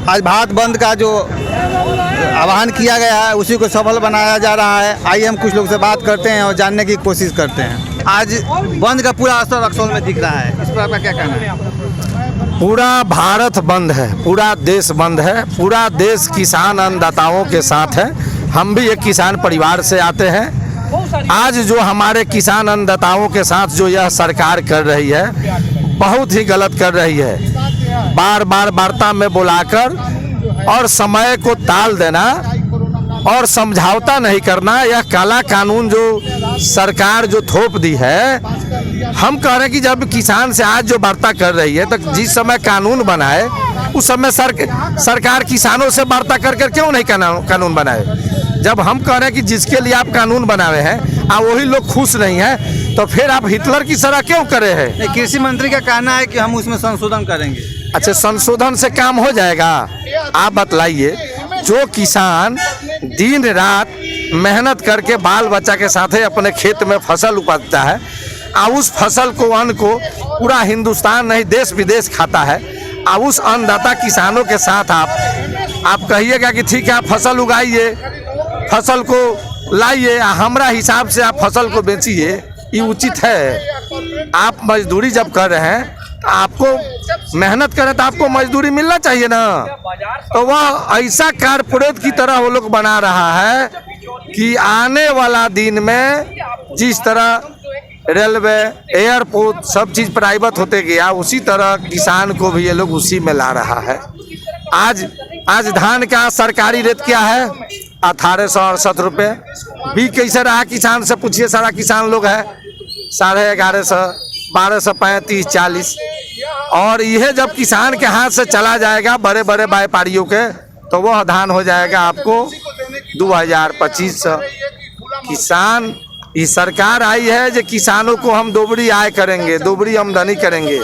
आज भारत बंद का जो आह्वान किया गया है उसी को सफल बनाया जा रहा है। आइए हम कुछ लोग से बात करते हैं और जानने की कोशिश करते हैं। आज बंद का पूरा असर रक्सौल में दिख रहा है, इस पर आपका क्या कहना है? पूरा भारत बंद है, पूरा देश बंद है, पूरा देश किसान अन्नदाताओं के साथ है। हम भी एक किसान परिवार से आते हैं। आज जो हमारे किसान अन्नदाताओं के साथ जो यह सरकार कर रही है बहुत ही गलत कर रही है। बार बार वार्ता में बुलाकर और समय को टाल देना और समझौता नहीं करना, यह काला कानून जो सरकार जो थोप दी है। हम कह रहे हैं कि जब किसान से आज जो वार्ता कर रही है तो जिस समय कानून बनाए उस समय सरकार किसानों से वार्ता कर क्यों नहीं कानून बनाए। जब हम कह रहे हैं कि जिसके लिए आप कानून बनाए हैं और वही लोग खुश नहीं है तो फिर आप हिटलर की तरह क्यों करे हैं। कृषि मंत्री का कहना है कि हम उसमें संशोधन करेंगे। अच्छा, संशोधन से काम हो जाएगा? आप बतलाइए, जो किसान दिन रात मेहनत करके बाल बच्चा के साथ अपने खेत में फसल उपजता है और उस फसल को अन्न को पूरा हिंदुस्तान नहीं देश विदेश खाता है और उस अन्नदाता किसानों के साथ आप कहिएगा कि ठीक है आप फसल उगाइए, फसल को लाइए, हमारा हिसाब से आप फसल को बेचिए, ये उचित है? आप मजदूरी जब कर रहे हैं तो आपको मेहनत करें तो आपको मजदूरी मिलना चाहिए ना। तो वह ऐसा कारपोरेट की तरह वो लोग बना रहा है कि आने वाला दिन में जिस तरह रेलवे एयरपोर्ट सब चीज़ प्राइवेट होते गया उसी तरह किसान को भी ये लोग उसी में ला रहा है। आज धान का सरकारी रेट क्या है? 1868 रुपये। भी कैसे रहा किसान से पूछिए, सारा किसान लोग है 1150, 1235, 40। और यह जब किसान के हाथ से चला जाएगा बड़े बड़े व्यापारियों के तो वह धान हो जाएगा आपको 2000, 2500। किसान ये सरकार आई है जो किसानों को हम दोबड़ी आय करेंगे, दोबड़ी आमदनी करेंगे।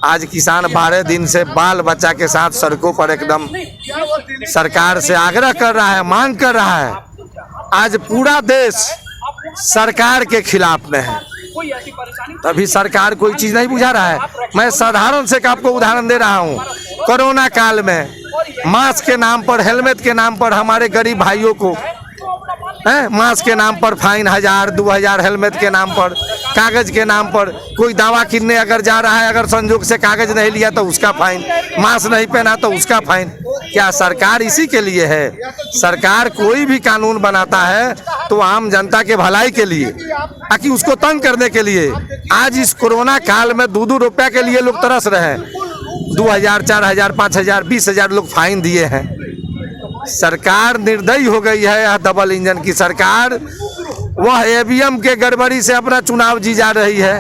आज किसान 12 दिन से बाल बच्चा के साथ सड़कों पर एकदम सरकार से आग्रह कर रहा है, मांग कर रहा है। आज पूरा देश सरकार के खिलाफ में है, तभी सरकार कोई चीज नहीं बुझा रहा है। मैं साधारण से आपको उदाहरण दे रहा हूँ। कोरोना काल में मास्क के नाम पर, हेलमेट के नाम पर हमारे गरीब भाइयों को मास्क के नाम पर फाइन 1000, 2000, हेलमेट के नाम पर, कागज के नाम पर। कोई दवा किनने अगर जा रहा है, अगर संजोग से कागज नहीं लिया तो उसका फाइन, मास्क नहीं पहना तो उसका फाइन। क्या सरकार इसी के लिए है? सरकार कोई भी कानून बनाता है तो आम जनता के भलाई के लिए, ताकि उसको तंग करने के लिए। आज इस कोरोना काल में 2-2 रुपया के लिए लोग तरस रहे हैं। 2000, 4000, 5000, 20,000 लोग फाइन दिए हैं। सरकार निर्दयी हो गई है। यह डबल इंजन की सरकार वह ईवीएम के गड़बड़ी से अपना चुनाव जी जा रही है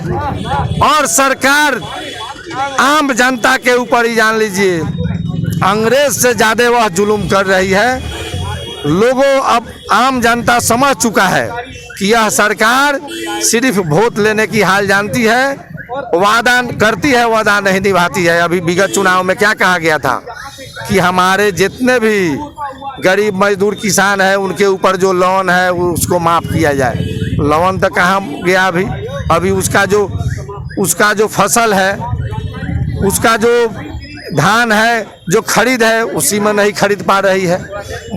और सरकार आम जनता के ऊपर ही जान लीजिए अंग्रेज से ज़्यादा वह जुल्म कर रही है। लोगों अब आम जनता समझ चुका है कि यह सरकार सिर्फ वोट लेने की हाल जानती है, वादा करती है, वादा नहीं निभाती है। अभी विगत चुनाव में क्या कहा गया था कि हमारे जितने भी गरीब मजदूर किसान है उनके ऊपर जो लोन है उसको माफ़ किया जाए। लोन तो कहाँ गया अभी उसका जो फसल है, उसका जो धान है, जो खरीद है उसी में नहीं खरीद पा रही है।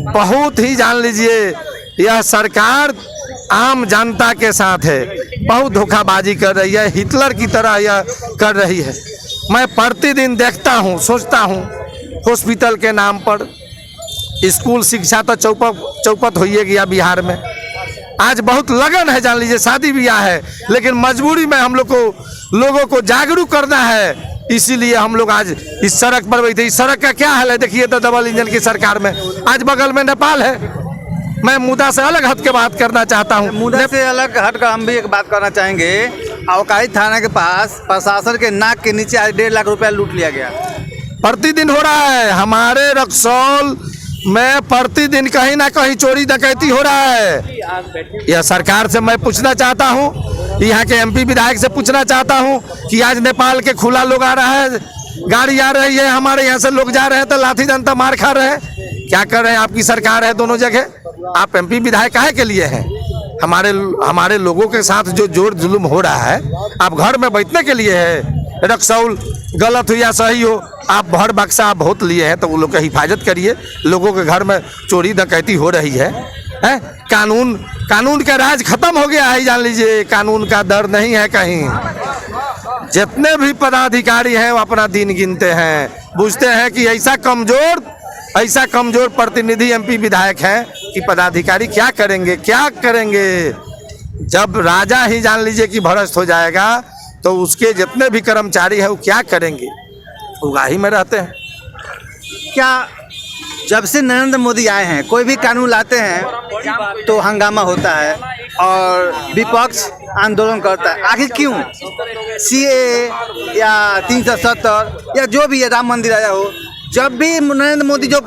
बहुत ही जान लीजिए यह सरकार आम जनता के साथ है, बहुत धोखाबाजी कर रही है, हिटलर की तरह यह कर रही है। मैं प्रतिदिन देखता हूँ, सोचता हूँ, हॉस्पिटल के नाम पर स्कूल शिक्षा तो चौपट हो गया बिहार में। आज बहुत लगन है, जान लीजिए शादी ब्याह है, लेकिन मजबूरी में हम लोगों को जागरूक करना है, इसीलिए हम लोग आज इस सड़क पर बैठे। इस सड़क का क्या हाल है देखिए तो, डबल इंजन की सरकार में। आज बगल में नेपाल है। मैं मुद्दा से अलग हट के बात करना चाहता हूँ। मुद्दा से अलग हट कर हम भी एक बात करना चाहेंगे। अवकाही थाना के पास प्रशासन के नाक के नीचे आज 1.5 लाख रुपया लूट लिया गया। प्रतिदिन हो रहा है हमारे रक्सौल में, प्रतिदिन कहीं ना कहीं चोरी डकैती हो रहा है। यह सरकार से मैं पूछना चाहता हूँ, यहाँ के एमपी विधायक से पूछना चाहता हूँ कि आज नेपाल के खुला लोग आ रहा है, गाड़ी आ रही है, हमारे यहाँ से लोग जा रहे हैं तो लाठी डंडा मार खा रहे हैं। क्या कर रहे हैं? आपकी सरकार है दोनों जगह। आप एमपी विधायक काहे के लिए हैं? हमारे लोगों के साथ जो जोर जुल्म हो रहा है आप घर में बैठने के लिए है। रक्सौल गलत हो या सही हो, आप भर बक्सा आप वोट लिए हैं तो वो लोग का हिफाजत करिए। लोगों के घर में चोरी डकैती हो रही है, हैं? कानून का राज खत्म हो गया है, जान लीजिए। कानून का डर नहीं है कहीं। जितने भी पदाधिकारी हैं वो अपना दिन गिनते हैं, बुझते हैं कि ऐसा कमजोर प्रतिनिधि एमपी विधायक हैं कि पदाधिकारी क्या करेंगे। जब राजा ही जान लीजिए कि भ्रष्ट हो जाएगा तो उसके जितने भी कर्मचारी हैं वो क्या करेंगे, उगाही में रहते हैं। क्या जब से नरेंद्र मोदी आए हैं कोई भी कानून लाते हैं तो हंगामा होता है और विपक्ष आंदोलन करता है, आखिर क्यों? CAA या 370 या जो भी है, राम मंदिर आया हो, जब भी नरेंद्र मोदी जो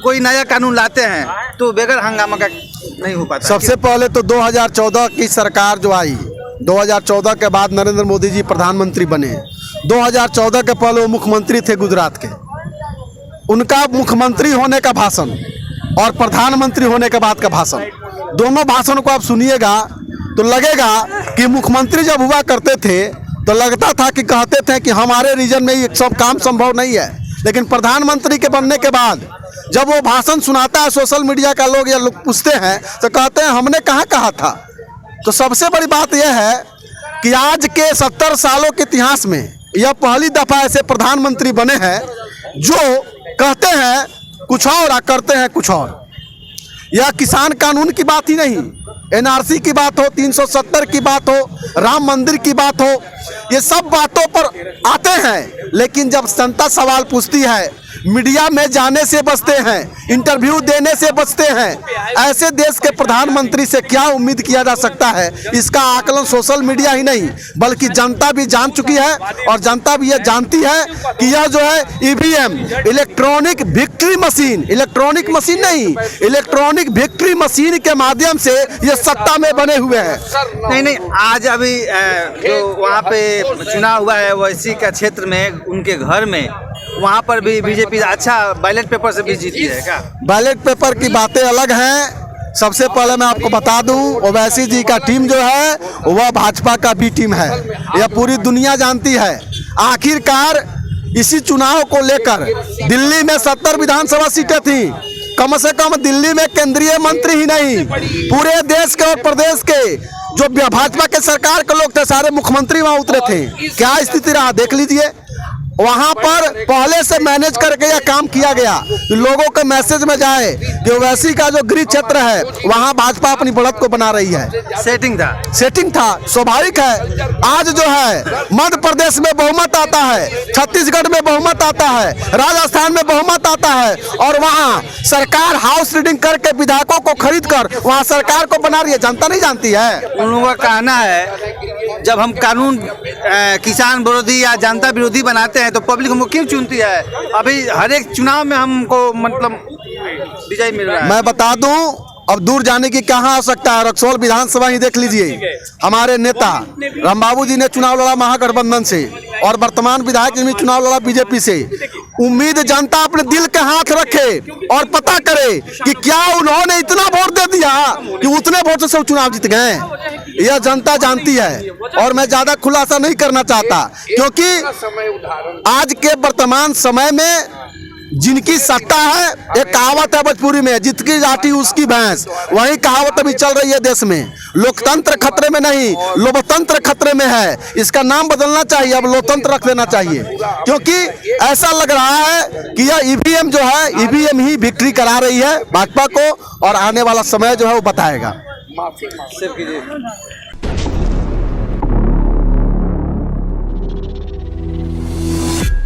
कोई नया कानून लाते हैं तो बगैर हंगामा का नहीं हो पाता। सबसे पहले तो 2014 की सरकार जो आई, 2014 के बाद नरेंद्र मोदी जी प्रधानमंत्री बने। 2014 के पहले वो मुख्यमंत्री थे गुजरात के। उनका मुख्यमंत्री होने का भाषण और प्रधानमंत्री होने के बाद का भाषण, दोनों भाषण को आप सुनिएगा तो लगेगा कि मुख्यमंत्री जब हुआ करते थे तो लगता था कि कहते थे कि हमारे रीजन में ये सब काम संभव नहीं है, लेकिन प्रधानमंत्री के बनने के बाद जब वो भाषण सुनाता है, सोशल मीडिया का लोग या लोग पूछते हैं तो कहते हैं हमने कहाँ कहा था। तो सबसे बड़ी बात यह है कि आज के 70 सालों के इतिहास में यह पहली दफा ऐसे प्रधानमंत्री बने हैं जो कहते हैं कुछ और और करते हैं कुछ और। यह किसान कानून की बात ही नहीं, NRC की बात हो, 370 की बात हो, राम मंदिर की बात हो, ये सब बातों पर आते हैं, लेकिन जब जनता सवाल पूछती है मीडिया में जाने से बचते हैं, इंटरव्यू देने से बचते हैं। ऐसे देश के प्रधानमंत्री से क्या उम्मीद किया जा सकता है? इसका आकलन सोशल मीडिया ही नहीं बल्कि जनता भी जान चुकी है और जनता भी यह जानती है कि यह जो है EVM इलेक्ट्रॉनिक विक्ट्री मशीन के माध्यम से ये सत्ता में बने हुए हैं। नहीं, आज अभी जो वहाँ पे चुनाव हुआ है वैसी का क्षेत्र में, उनके घर में, वहाँ पर भी बीजेपी अच्छा बैलेट पेपर से भी जीती है क्या? बैलेट पेपर की बातें अलग हैं। सबसे पहले मैं आपको बता दूं, ओवैसी जी का टीम जो है वह भाजपा का भी टीम है, यह पूरी दुनिया जानती है। आखिरकार इसी चुनाव को लेकर दिल्ली में 70 विधानसभा सीटें थी, कम से कम दिल्ली में केंद्रीय मंत्री ही नहीं पूरे देश के और प्रदेश के जो भाजपा के सरकार के लोग थे सारे मुख्यमंत्री वहां उतरे थे। क्या स्थिति रहा देख लीजिए। वहां पर पहले से मैनेज करके यह काम किया गया, लोगों के मैसेज में जाए कि ओवैसी का जो गृह क्षेत्र है वहां भाजपा अपनी बढ़त को बना रही है। सेटिंग था, स्वाभाविक है। आज जो है मध्य प्रदेश में बहुमत आता है, छत्तीसगढ़ में बहुमत आता है, राजस्थान में बहुमत आता है और वहां सरकार हाउस रीडिंग करके विधायकों को खरीद कर वहां सरकार को बना रही है। जनता नहीं जानती है। उन लोगों का कहना है जब हम कानून किसान विरोधी या जनता विरोधी बनाते हैं तो पब्लिक हमको क्यों चुनती है? अभी हर एक चुनाव में हमको मतलब विजय मिल रहा है। मैं बता दूं, अब दूर जाने की कहाँ आवश्यकता है। रक्सौल विधानसभा ही देख लीजिए, हमारे नेता रामबाबू जी ने चुनाव लड़ा महागठबंधन से और वर्तमान विधायक जी ने चुनाव लड़ा बीजेपी से। उम्मीद जनता अपने दिल के हाथ रखे और पता करे कि क्या उन्होंने इतना वोट दे दिया कि उतने वोट से चुनाव जीत गए। यह जनता जानती है और मैं ज्यादा खुलासा नहीं करना चाहता, क्योंकि आज के वर्तमान समय में जिनकी सत्ता है, एक कहावत है भोजपुरी में, जितकी लाठी उसकी भैंस, वही कहावत अभी चल रही है देश में। लोकतंत्र खतरे में नहीं, लोकतंत्र खतरे में है। इसका नाम बदलना चाहिए, अब लोकतंत्र रख देना चाहिए, क्योंकि ऐसा लग रहा है कि यह EVM जो है, EVM ही विक्ट्री करा रही है भाजपा को और आने वाला समय जो है वो बताएगा।